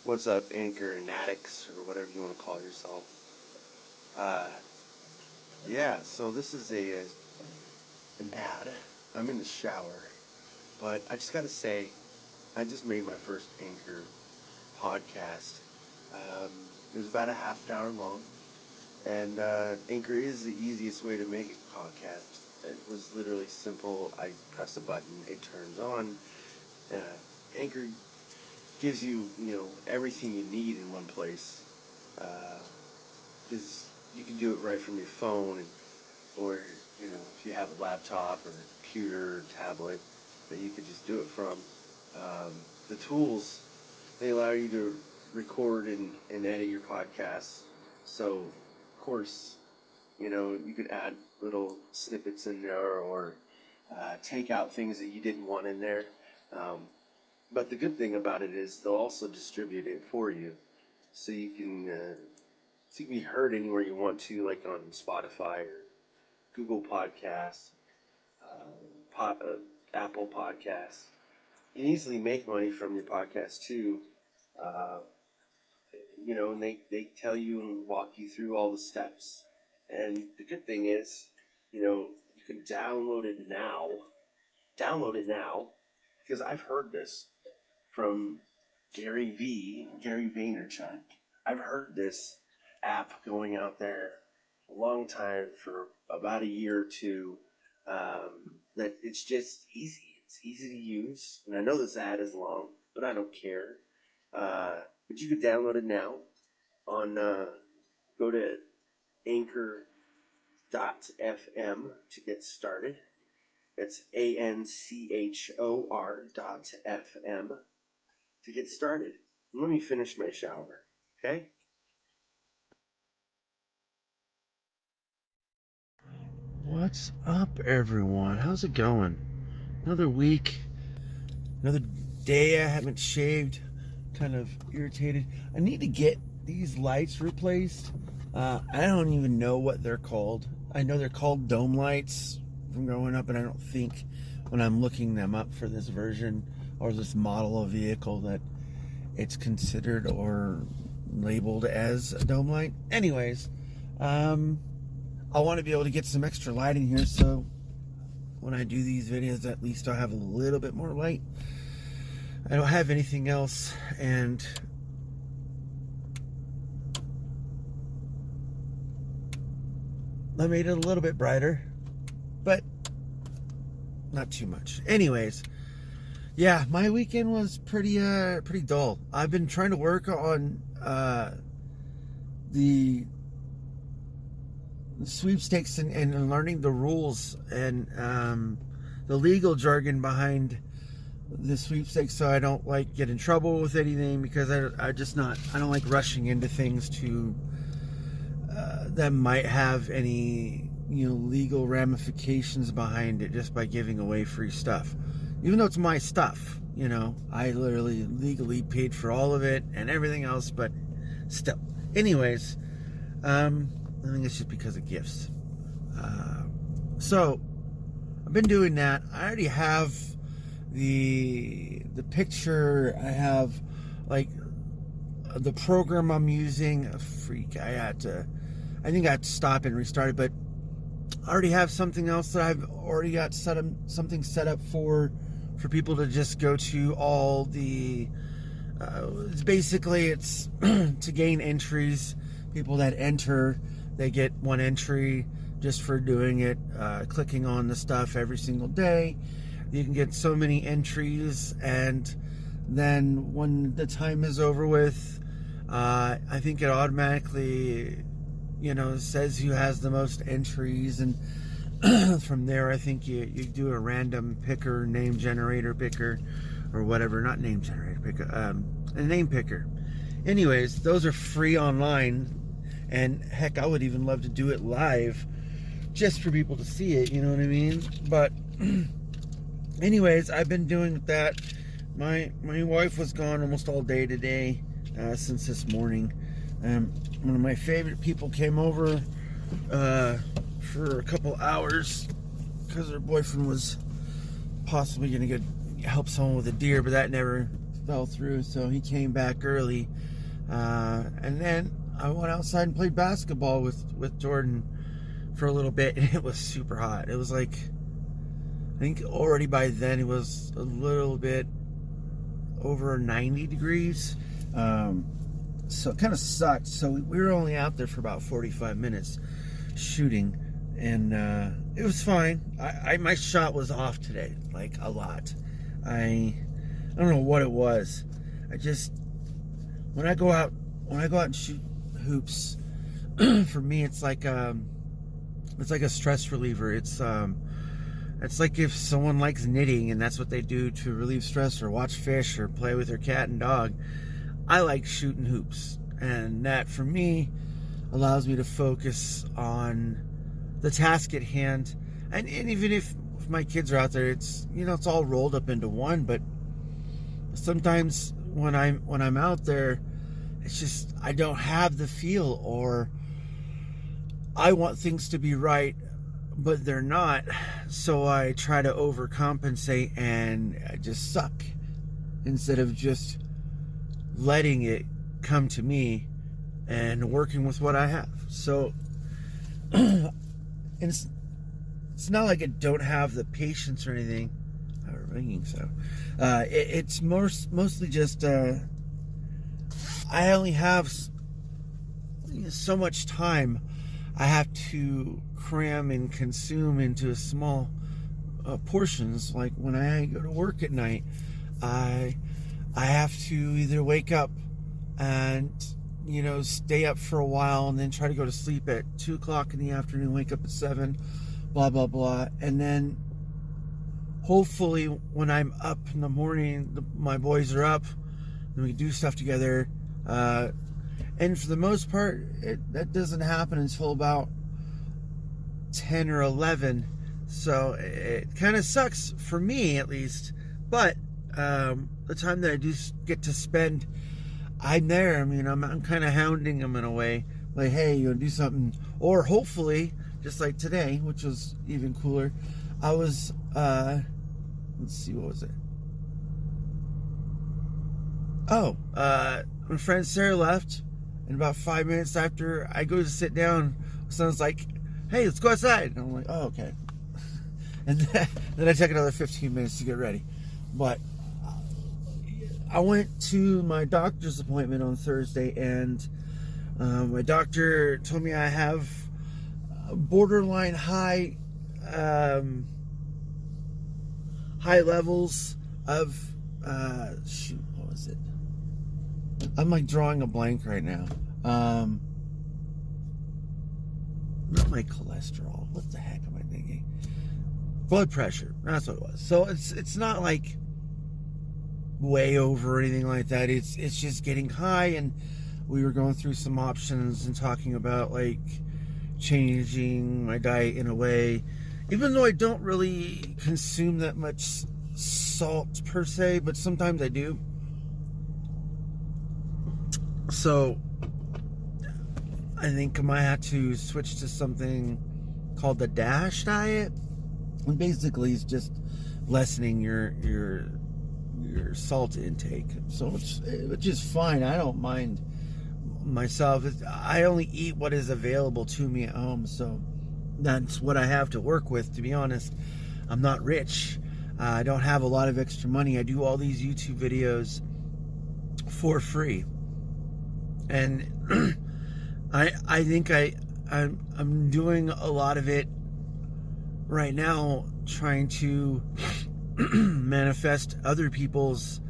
What's up, Anchor and addicts, or whatever you want to call yourself? Uh, yeah, so this is an ad. I'm in the shower, but I just gotta say, I just made my first Anchor podcast. It was about a half an hour long, and Anchor is the easiest way to make a podcast. It was literally simple. I press a button, it turns on. Uh, Anchor gives you, everything you need in one place. Because you can do it right from your phone, or if you have a laptop or a computer or tablet that you could just do it from. The tools, they allow you to record and edit your podcasts. So, of course, you could add little snippets in there, or take out things that you didn't want in there. Um, but the good thing about it is they'll also distribute it for you, so you can be heard anywhere you want to, like on Spotify or Google Podcasts, Apple Podcasts. You can easily make money from your podcast too. Uh, and they tell you and walk you through all the steps. And the good thing is, you can download it now. Download it now, because I've heard this from Gary Vaynerchuk. I've heard this app going out there a long time, for about a year or two. That it's just easy. It's easy to use, and I know this ad is long, but I don't care. But you can download it now on. Go to Anchor.fm to get started. It's ANCHOR.FM to get started. Let me finish my shower, okay? What's up, everyone? How's it going? Another week, another day I haven't shaved. Kind of irritated. I need to get these lights replaced. I don't even know what they're called. I know they're called dome lights from growing up, and I don't think when I'm looking them up for this version or this model of vehicle that it's considered or labeled as a dome light. Anyways, I want to be able to get some extra light in here, so when I do these videos, at least I'll have a little bit more light. I don't have anything else, and I made it a little bit brighter, but not too much. Anyways, yeah, my weekend was pretty dull. I've been trying to work on the sweepstakes and learning the rules and the legal jargon behind the sweepstakes, so I don't get in trouble with anything, because I don't like rushing into things to that might have any legal ramifications behind it, just by giving away free stuff, even though it's my stuff. I literally legally paid for all of it and everything else, but still. Anyways, I think it's just because of gifts. So I've been doing that. I already have the picture. I have the program I'm using. A freak. I think I had to stop and restart it, but I already have something else that I've already got something set up for people to just go to. All the it's to gain entries. People that enter, they get one entry just for doing it, clicking on the stuff every single day. You can get so many entries, and then when the time is over with, I think it automatically says who has the most entries, and from there I think you do a random picker, name generator picker, or whatever. Not name generator picker, a name picker. Anyways, those are free online, and heck, I would even love to do it live just for people to see it, you know what I mean? But anyways, I've been doing that. My wife was gone almost all day today, since this morning. One of my favorite people came over for a couple hours because her boyfriend was possibly going to help someone with a deer, but that never fell through, so he came back early. And then I went outside and played basketball with Jordan for a little bit, and it was super hot. It was like, I think already by then it was a little bit over 90 degrees. So it kind of sucked. So we were only out there for about 45 minutes shooting, and it was fine. My shot was off today, like a lot. I don't know what it was. When I go out and shoot hoops, for me it's like a stress reliever. It's like if someone likes knitting and that's what they do to relieve stress, or watch fish, or play with their cat and dog. I like shooting hoops, and that for me allows me to focus on the task at hand. And even if my kids are out there, it's all rolled up into one. But sometimes when I'm out there, it's just I don't have the feel, or I want things to be right, but they're not. So I try to overcompensate and I just suck instead of just letting it come to me and working with what I have. So it's not like I don't have the patience or anything. Ringing, so it's mostly just I only have so much time I have to cram and consume into small portions. Like when I go to work at night, I have to either wake up and stay up for a while, and then try to go to sleep at 2 o'clock in the afternoon, wake up at 7, blah blah blah, and then hopefully when I'm up in the morning, my boys are up and we do stuff together. And for the most part, that doesn't happen until about 10 or 11. So it kind of sucks for me, at least. But the time that I do get to spend, I'm there. I mean, I'm kind of hounding them in a way. Like, hey, you want to do something? Or hopefully, just like today, which was even cooler, I was, let's see, what was it? Oh, my friend Sarah left, and about 5 minutes after I go to sit down, someone's like, hey, let's go outside. And I'm like, oh, okay. And then I take another 15 minutes to get ready. But I went to my doctor's appointment on Thursday, and my doctor told me I have borderline high levels of shoot, what was it? I'm like drawing a blank right now. Not my cholesterol. What the heck am I thinking? Blood pressure. That's what it was. So it's not like way over or anything like that. It's just getting high, and we were going through some options and talking about like changing my diet in a way, even though I don't really consume that much salt per se, but sometimes I do. So I think I might have to switch to something called the DASH diet. And basically it's just lessening your salt intake. So it's just fine. I don't mind myself. I only eat what is available to me at home, so that's what I have to work with, to be honest. I'm not rich. I don't have a lot of extra money. I do all these YouTube videos for free. And I think I'm doing a lot of it right now, trying to manifest other people's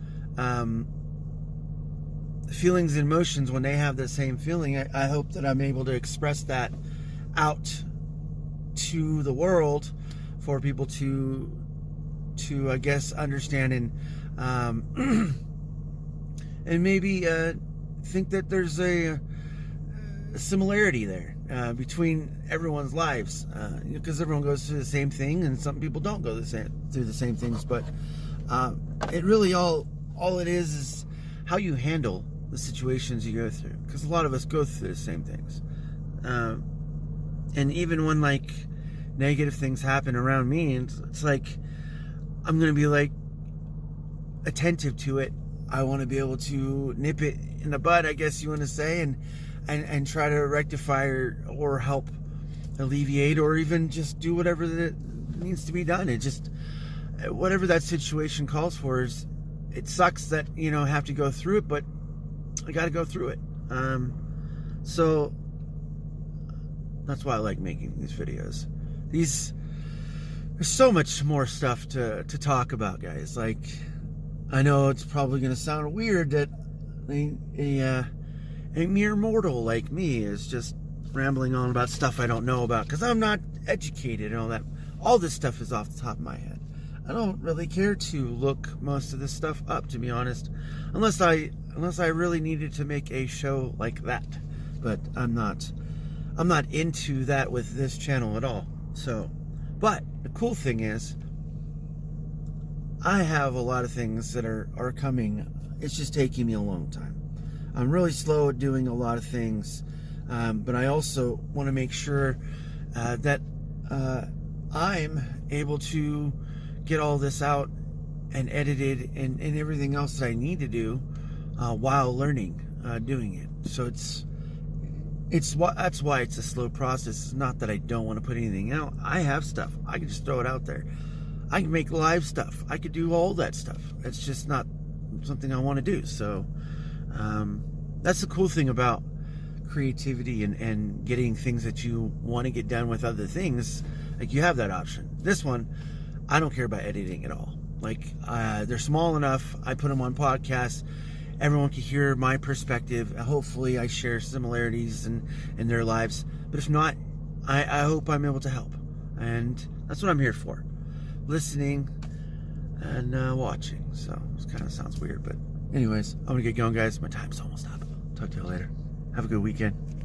feelings and emotions when they have the same feeling. I hope that I'm able to express that out to the world for people to I guess understand and maybe think that there's a similarity there between everyone's lives, because everyone goes through the same thing, and some people don't go through the same things. But it really all it is how you handle the situations you go through, because a lot of us go through the same things, and even when like negative things happen around me, and it's like I'm gonna be like attentive to it I want to be able to nip it in the bud, I guess you want to say, and try to rectify or help alleviate, or even just do whatever that needs to be done. It just, whatever that situation calls for, it sucks that, you know, I have to go through it, but I got to go through it. So that's why I like making these videos. There's so much more stuff to talk about, guys. Like, I know it's probably going to sound weird that a mere mortal like me is just rambling on about stuff I don't know about, because I'm not educated and all that. All this stuff is off the top of my head. I don't really care to look most of this stuff up, to be honest, unless I really needed to make a show like that. But I'm not into that with this channel at all. So, but the cool thing is, I have a lot of things that are coming. It's just taking me a long time. I'm really slow at doing a lot of things, but I also want to make sure that I'm able to get all this out and edited and everything else that I need to do while learning doing it. So that's why it's a slow process. It's not that I don't want to put anything out. I have stuff. I can just throw it out there. I can make live stuff. I could do all that stuff. It's just not something I want to do. So that's the cool thing about creativity and getting things that you want to get done with other things. Like, you have that option. This one, I don't care about editing at all. Like, they're small enough. I put them on podcasts. Everyone can hear my perspective. Hopefully I share similarities in their lives. But if not, I hope I'm able to help. And that's what I'm here for. Listening and watching. So it kind of sounds weird. But anyways, I'm going to get going, guys. My time's almost up. Talk to you later. Have a good weekend.